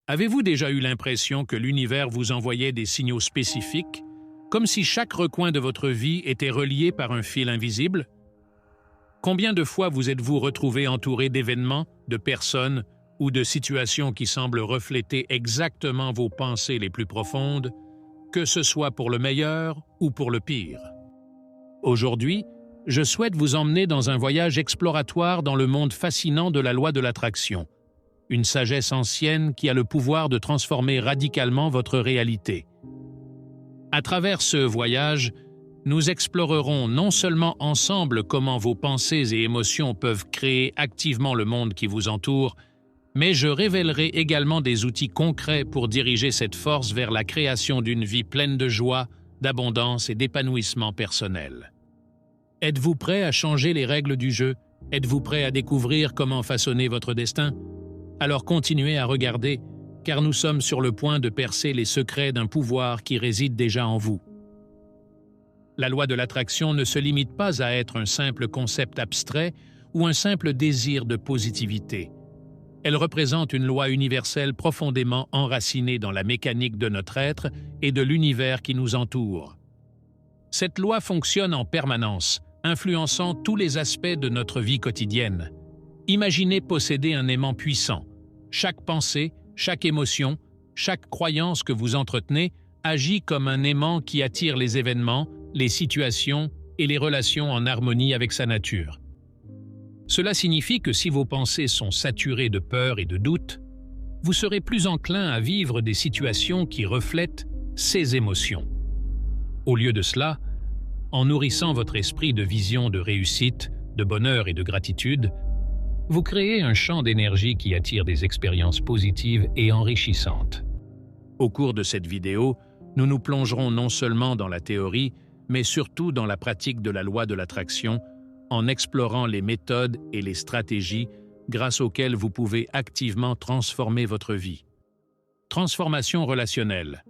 Avez-vous déjà eu l'impression que l'univers vous envoyait des signaux spécifiques, comme si chaque recoin de votre vie était relié par un fil invisible? Combien de fois vous êtes-vous retrouvé entouré d'événements, de personnes ou de situations qui semblent refléter exactement vos pensées les plus profondes, que ce soit pour le meilleur ou pour le pire? Aujourd'hui, je souhaite vous emmener dans un voyage exploratoire dans le monde fascinant de la loi de l'attraction, une sagesse ancienne qui a le pouvoir de transformer radicalement votre réalité. À travers ce voyage, nous explorerons non seulement ensemble comment vos pensées et émotions peuvent créer activement le monde qui vous entoure, mais je révélerai également des outils concrets pour diriger cette force vers la création d'une vie pleine de joie, d'abondance et d'épanouissement personnel. Êtes-vous prêt à changer les règles du jeu? Êtes-vous prêt à découvrir comment façonner votre destin? Alors continuez à regarder, car nous sommes sur le point de percer les secrets d'un pouvoir qui réside déjà en vous. La loi de l'attraction ne se limite pas à être un simple concept abstrait ou un simple désir de positivité. Elle représente une loi universelle profondément enracinée dans la mécanique de notre être et de l'univers qui nous entoure. Cette loi fonctionne en permanence, influençant tous les aspects de notre vie quotidienne. Imaginez posséder un aimant puissant. Chaque pensée, chaque émotion, chaque croyance que vous entretenez agit comme un aimant qui attire les événements, les situations et les relations en harmonie avec sa nature. Cela signifie que si vos pensées sont saturées de peur et de doute, vous serez plus enclin à vivre des situations qui reflètent ces émotions. Au lieu de cela, en nourrissant votre esprit de visions de réussite, de bonheur et de gratitude, vous créez un champ d'énergie qui attire des expériences positives et enrichissantes. Au cours de cette vidéo, nous nous plongerons non seulement dans la théorie, mais surtout dans la pratique de la loi de l'attraction, en explorant les méthodes et les stratégies grâce auxquelles vous pouvez activement transformer votre vie. Transformation relationnelle.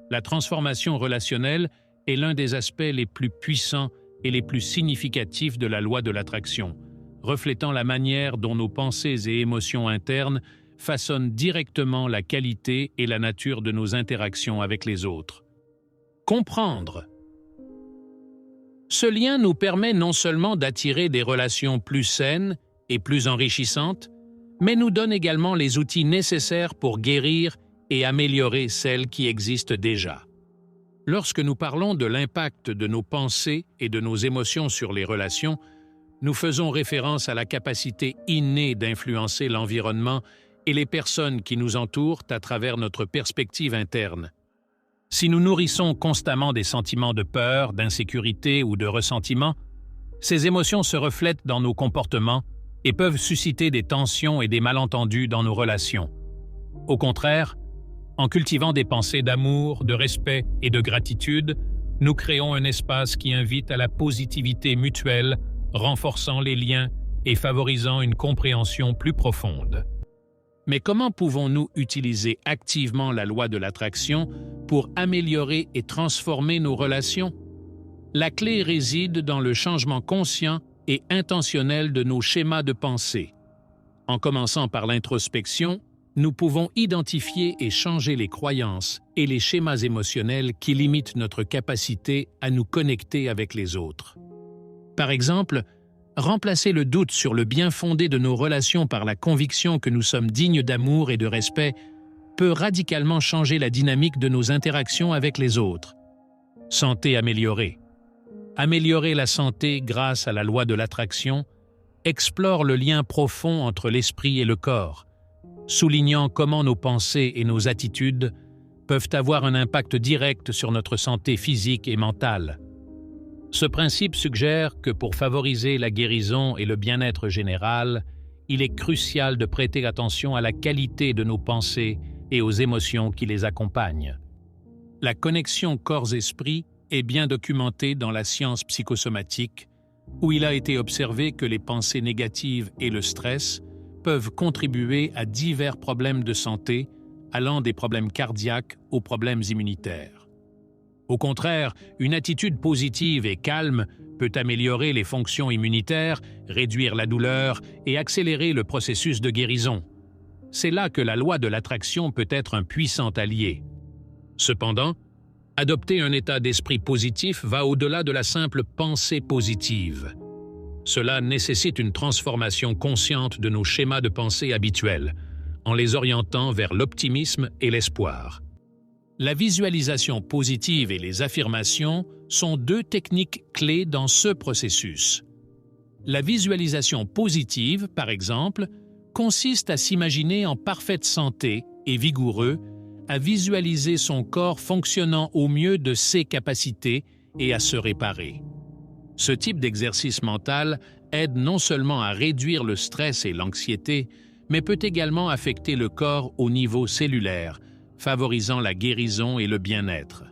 La transformation relationnelle est l'un des aspects les plus puissants et les plus significatifs de la loi de l'attraction, reflétant la manière dont nos pensées et émotions internes façonnent directement la qualité et la nature de nos interactions avec les autres. Comprendre. Ce lien nous permet non seulement d'attirer des relations plus saines et plus enrichissantes, mais nous donne également les outils nécessaires pour guérir et améliorer celles qui existent déjà. Lorsque nous parlons de l'impact de nos pensées et de nos émotions sur les relations, nous faisons référence à la capacité innée d'influencer l'environnement et les personnes qui nous entourent à travers notre perspective interne. Si nous nourrissons constamment des sentiments de peur, d'insécurité ou de ressentiment, ces émotions se reflètent dans nos comportements et peuvent susciter des tensions et des malentendus dans nos relations. Au contraire, en cultivant des pensées d'amour, de respect et de gratitude, nous créons un espace qui invite à la positivité mutuelle, renforçant les liens et favorisant une compréhension plus profonde. Mais comment pouvons-nous utiliser activement la loi de l'attraction pour améliorer et transformer nos relations? La clé réside dans le changement conscient et intentionnel de nos schémas de pensée. En commençant par l'introspection, nous pouvons identifier et changer les croyances et les schémas émotionnels qui limitent notre capacité à nous connecter avec les autres. Par exemple, remplacer le doute sur le bien-fondé de nos relations par la conviction que nous sommes dignes d'amour et de respect peut radicalement changer la dynamique de nos interactions avec les autres. Santé améliorée. Améliorer la santé grâce à la loi de l'attraction explore le lien profond entre l'esprit et le corps, soulignant comment nos pensées et nos attitudes peuvent avoir un impact direct sur notre santé physique et mentale. Ce principe suggère que pour favoriser la guérison et le bien-être général, il est crucial de prêter attention à la qualité de nos pensées et aux émotions qui les accompagnent. La connexion corps-esprit est bien documentée dans la science psychosomatique, où il a été observé que les pensées négatives et le stress peuvent contribuer à divers problèmes de santé, allant des problèmes cardiaques aux problèmes immunitaires. Au contraire, une attitude positive et calme peut améliorer les fonctions immunitaires, réduire la douleur et accélérer le processus de guérison. C'est là que la loi de l'attraction peut être un puissant allié. Cependant, adopter un état d'esprit positif va au-delà de la simple pensée positive. Cela nécessite une transformation consciente de nos schémas de pensée habituels, en les orientant vers l'optimisme et l'espoir. La visualisation positive et les affirmations sont deux techniques clés dans ce processus. La visualisation positive, par exemple, consiste à s'imaginer en parfaite santé et vigoureux, à visualiser son corps fonctionnant au mieux de ses capacités et à se réparer. Ce type d'exercice mental aide non seulement à réduire le stress et l'anxiété, mais peut également affecter le corps au niveau cellulaire, favorisant la guérison et le bien-être.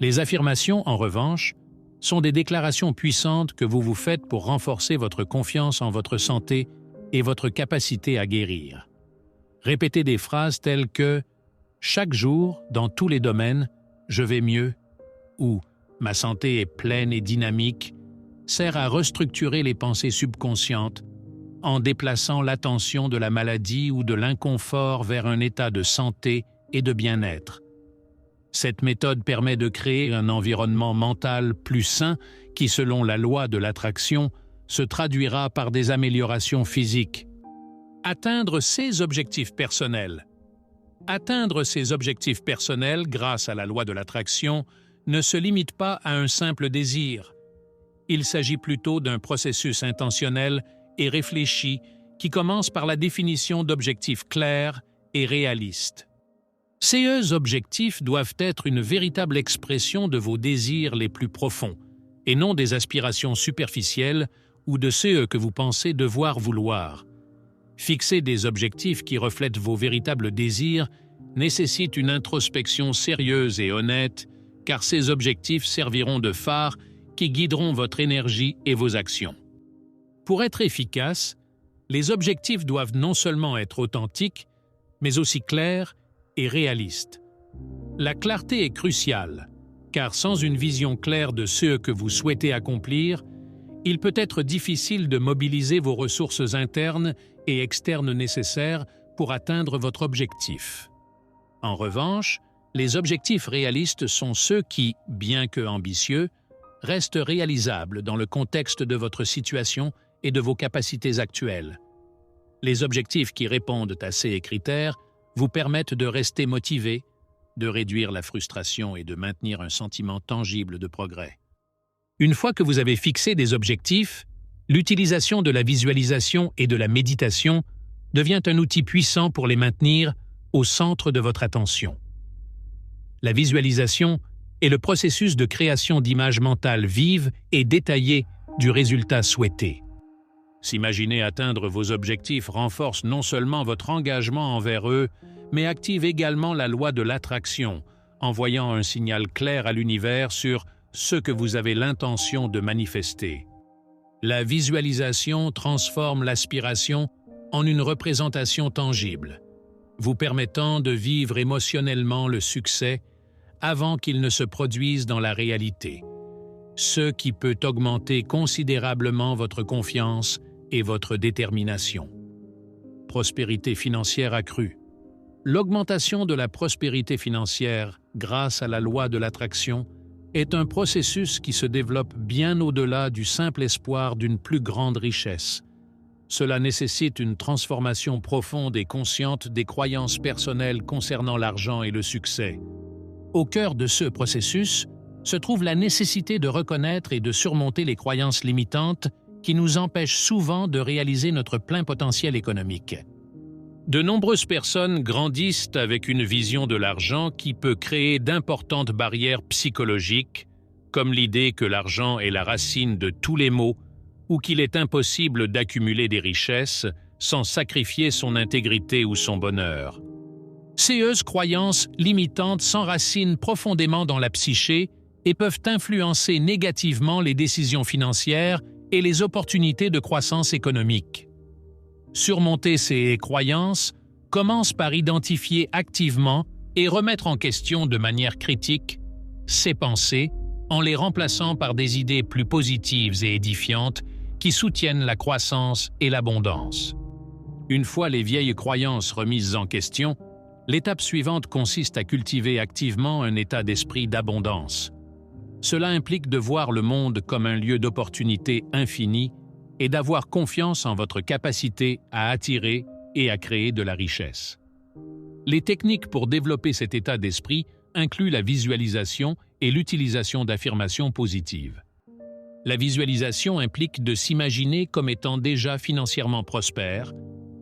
Les affirmations, en revanche, sont des déclarations puissantes que vous vous faites pour renforcer votre confiance en votre santé et votre capacité à guérir. Répétez des phrases telles que « Chaque jour, dans tous les domaines, je vais mieux » ou « Ma santé est pleine et dynamique » sert à restructurer les pensées subconscientes en déplaçant l'attention de la maladie ou de l'inconfort vers un état de santé et de bien-être. Cette méthode permet de créer un environnement mental plus sain qui, selon la loi de l'attraction, se traduira par des améliorations physiques. Atteindre ses objectifs personnels. Atteindre ses objectifs personnels grâce à la loi de l'attraction ne se limite pas à un simple désir. Il s'agit plutôt d'un processus intentionnel et réfléchi qui commence par la définition d'objectifs clairs et réalistes. Ces objectifs doivent être une véritable expression de vos désirs les plus profonds, et non des aspirations superficielles ou de ceux que vous pensez devoir vouloir. Fixer des objectifs qui reflètent vos véritables désirs nécessite une introspection sérieuse et honnête, car ces objectifs serviront de phare qui guideront votre énergie et vos actions. Pour être efficaces, les objectifs doivent non seulement être authentiques, mais aussi clairs et réalistes. La clarté est cruciale, car sans une vision claire de ce que vous souhaitez accomplir, il peut être difficile de mobiliser vos ressources internes et externes nécessaires pour atteindre votre objectif. En revanche, les objectifs réalistes sont ceux qui, bien que ambitieux, restent réalisables dans le contexte de votre situation et de vos capacités actuelles. Les objectifs qui répondent à ces critères vous permettent de rester motivé, de réduire la frustration et de maintenir un sentiment tangible de progrès. Une fois que vous avez fixé des objectifs, l'utilisation de la visualisation et de la méditation devient un outil puissant pour les maintenir au centre de votre attention. La visualisation est le processus de création d'images mentales vives et détaillées du résultat souhaité. S'imaginer atteindre vos objectifs renforce non seulement votre engagement envers eux, mais active également la loi de l'attraction, envoyant un signal clair à l'univers sur ce que vous avez l'intention de manifester. La visualisation transforme l'aspiration en une représentation tangible, vous permettant de vivre émotionnellement le succès avant qu'il ne se produise dans la réalité, ce qui peut augmenter considérablement votre confiance et votre détermination. Prospérité financière accrue. L'augmentation de la prospérité financière grâce à la loi de l'attraction est un processus qui se développe bien au-delà du simple espoir d'une plus grande richesse. Cela nécessite une transformation profonde et consciente des croyances personnelles concernant l'argent et le succès. Au cœur de ce processus se trouve la nécessité de reconnaître et de surmonter les croyances limitantes qui nous empêchent souvent de réaliser notre plein potentiel économique. De nombreuses personnes grandissent avec une vision de l'argent qui peut créer d'importantes barrières psychologiques, comme l'idée que l'argent est la racine de tous les maux ou qu'il est impossible d'accumuler des richesses sans sacrifier son intégrité ou son bonheur. Ces croyances limitantes s'enracinent profondément dans la psyché et peuvent influencer négativement les décisions financières et les opportunités de croissance économique. Surmonter ces croyances commence par identifier activement et remettre en question de manière critique ces pensées en les remplaçant par des idées plus positives et édifiantes qui soutiennent la croissance et l'abondance. Une fois les vieilles croyances remises en question, l'étape suivante consiste à cultiver activement un état d'esprit d'abondance. Cela implique de voir le monde comme un lieu d'opportunités infinies et d'avoir confiance en votre capacité à attirer et à créer de la richesse. Les techniques pour développer cet état d'esprit incluent la visualisation et l'utilisation d'affirmations positives. La visualisation implique de s'imaginer comme étant déjà financièrement prospère,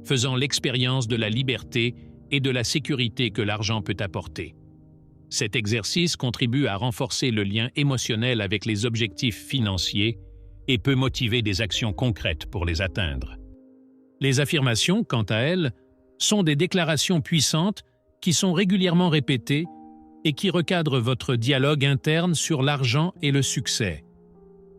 faisant l'expérience de la liberté et de la sécurité que l'argent peut apporter. Cet exercice contribue à renforcer le lien émotionnel avec les objectifs financiers et peut motiver des actions concrètes pour les atteindre. Les affirmations, quant à elles, sont des déclarations puissantes qui sont régulièrement répétées et qui recadrent votre dialogue interne sur l'argent et le succès.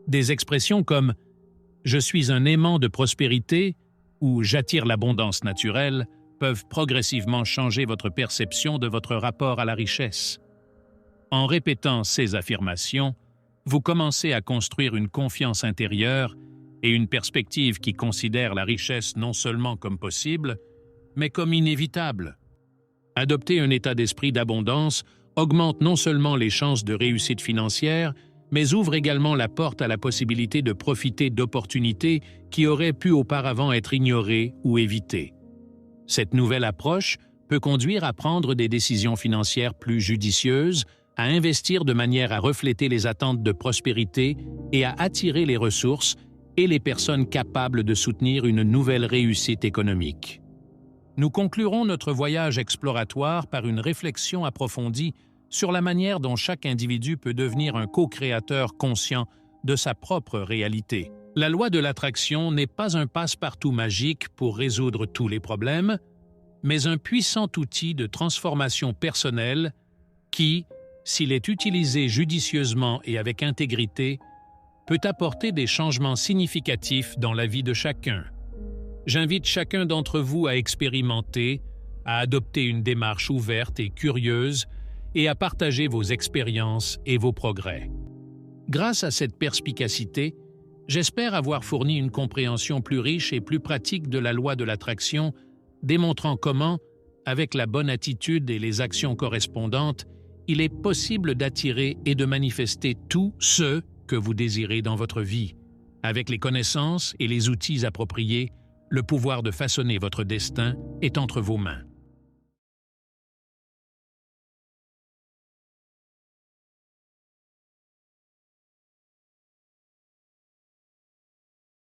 Des expressions comme « je suis un aimant de prospérité » ou « j'attire l'abondance naturelle » peuvent progressivement changer votre perception de votre rapport à la richesse. En répétant ces affirmations, vous commencez à construire une confiance intérieure et une perspective qui considère la richesse non seulement comme possible, mais comme inévitable. Adopter un état d'esprit d'abondance augmente non seulement les chances de réussite financière, mais ouvre également la porte à la possibilité de profiter d'opportunités qui auraient pu auparavant être ignorées ou évitées. Cette nouvelle approche peut conduire à prendre des décisions financières plus judicieuses, à investir de manière à refléter les attentes de prospérité et à attirer les ressources et les personnes capables de soutenir une nouvelle réussite économique. Nous conclurons notre voyage exploratoire par une réflexion approfondie sur la manière dont chaque individu peut devenir un co-créateur conscient de sa propre réalité. La loi de l'attraction n'est pas un passe-partout magique pour résoudre tous les problèmes, mais un puissant outil de transformation personnelle qui, s'il est utilisé judicieusement et avec intégrité, peut apporter des changements significatifs dans la vie de chacun. J'invite chacun d'entre vous à expérimenter, à adopter une démarche ouverte et curieuse et à partager vos expériences et vos progrès. Grâce à cette perspicacité, j'espère avoir fourni une compréhension plus riche et plus pratique de la loi de l'attraction, démontrant comment, avec la bonne attitude et les actions correspondantes, il est possible d'attirer et de manifester tout ce que vous désirez dans votre vie. Avec les connaissances et les outils appropriés, le pouvoir de façonner votre destin est entre vos mains.